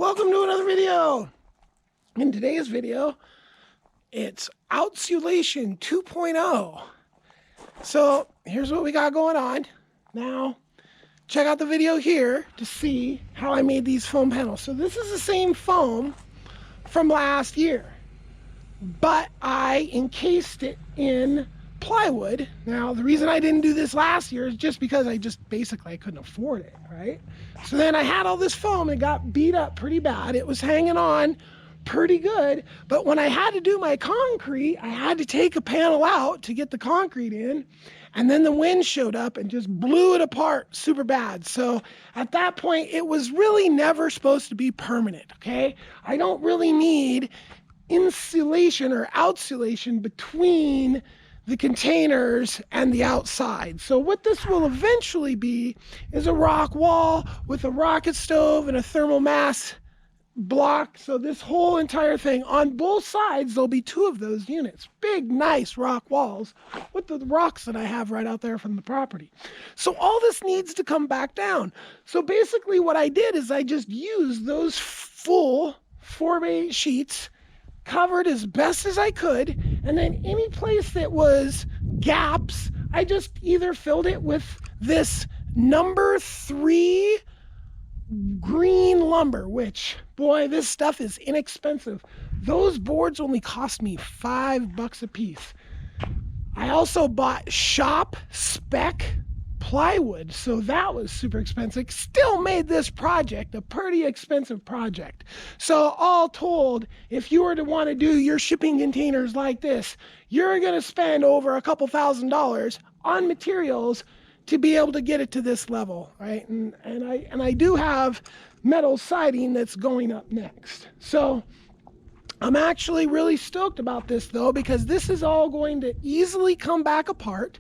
welcome to another video. In today's video, it's Outsulation 2.0. So here's what we got going on. Now, check out the video here to see how I made these foam panels. So this is the same foam from last year, but I encased it in plywood. Now, the reason I didn't do this last year is just because I couldn't afford it, right? So then I had all this foam and it got beat up pretty bad. It was hanging on pretty good, but when I had to do my concrete, I had to take a panel out to get the concrete in, and then the wind showed up and just blew it apart super bad. So at that point, it was really never supposed to be permanent, okay? I don't really need insulation or outsulation between the containers and the outside. So what this will eventually be is a rock wall with a rocket stove and a thermal mass block. So this whole entire thing, on both sides, there'll be two of those units. Big, nice rock walls with the rocks that I have right out there from the property. So all this needs to come back down. So basically what I did is I just used those full 4x8 sheets, covered as best as I could, and then any place that was gaps, I just either filled it with this number 3 green lumber, which, boy, this stuff is inexpensive. Those boards only cost me $5 a piece. I also bought shop spec plywood, so that was super expensive. Still made this project a pretty expensive project. So all told, if you were to want to do your shipping containers like this, you're going to spend over a couple $1,000s on materials to be able to get it to this level, right? And I do have metal siding that's going up next. So I'm actually really stoked about this though, because this is all going to easily come back apart.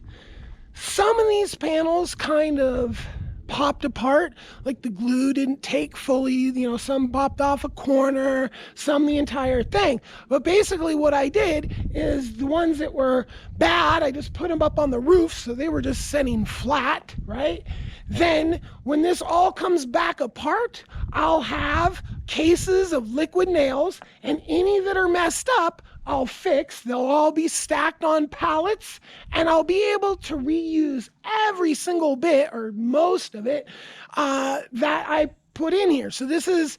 Some of these panels kind of popped apart, like the glue didn't take fully, some popped off a corner, some the entire thing. But basically what I did is the ones that were bad, I just put them up on the roof so they were just sitting flat, right? Then when this all comes back apart, I'll have cases of liquid nails, and any that are messed up, I'll fix. They'll all be stacked on pallets, and I'll be able to reuse every single bit or most of it that I put in here. So this is,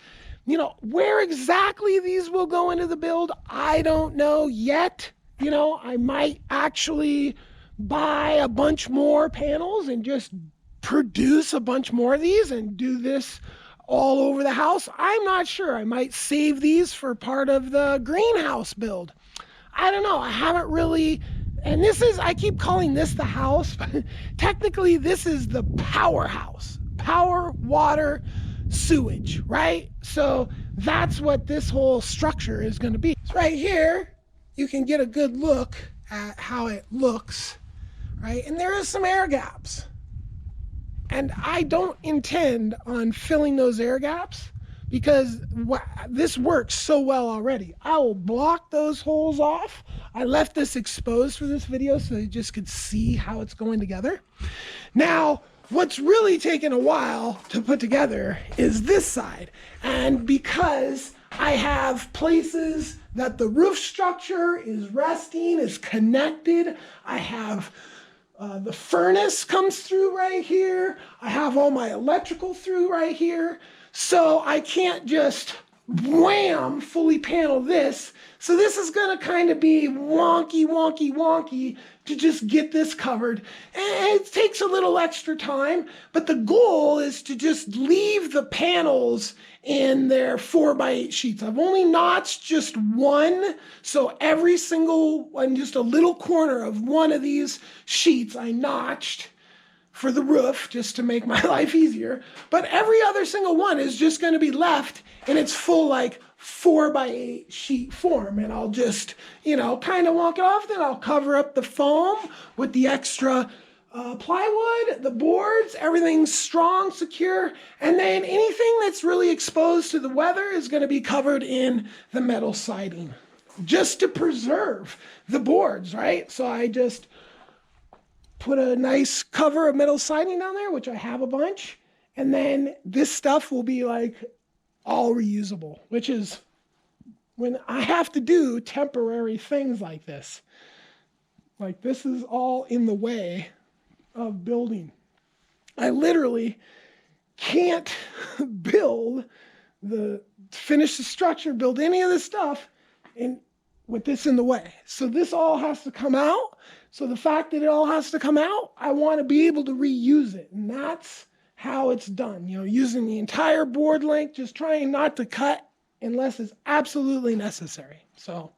where exactly these will go into the build, I don't know yet. I might actually buy a bunch more panels and just produce a bunch more of these and do this all over the house. I'm not sure. I might save these for part of the greenhouse build. I don't know. I haven't really, and I keep calling this the house, but technically this is the powerhouse. Power, water, sewage, right? So that's what this whole structure is going to be. So right here, you can get a good look at how it looks, right? And there is some air gaps. And I don't intend on filling those air gaps because this works so well already. I will block those holes off. I left this exposed for this video so you just could see how it's going together. Now, what's really taken a while to put together is this side. And because I have places that the roof structure is resting, is connected, I have the furnace comes through right here. I have all my electrical through right here. So I can't just wham, fully panel this. So this is going to kind of be wonky to just get this covered. And it takes a little extra time, but the goal is to just leave the panels in their 4x8 sheets. I've only notched just one, so every single one, just a little corner of one of these sheets I notched for the roof just to make my life easier. But every other single one is just going to be left in its full 4x8 sheet form, and I'll just kind of walk it off. Then I'll cover up the foam with the extra plywood, the boards, everything's strong, secure, and then anything that's really exposed to the weather is going to be covered in the metal siding just to preserve the boards, right? So I just put a nice cover of metal siding down there, which I have a bunch, and then this stuff will be all reusable, which is when I have to do temporary things like this. Like this is all in the way of building. I literally can't finish the structure, build any of this stuff with this in the way. So this all has to come out. So the fact that it all has to come out, I want to be able to reuse it. And that's how it's done. You know, using the entire board length, just trying not to cut unless it's absolutely necessary. So,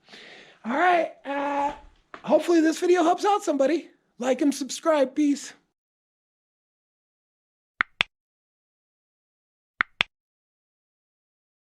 all right. Hopefully this video helps out somebody. Like and subscribe. Peace.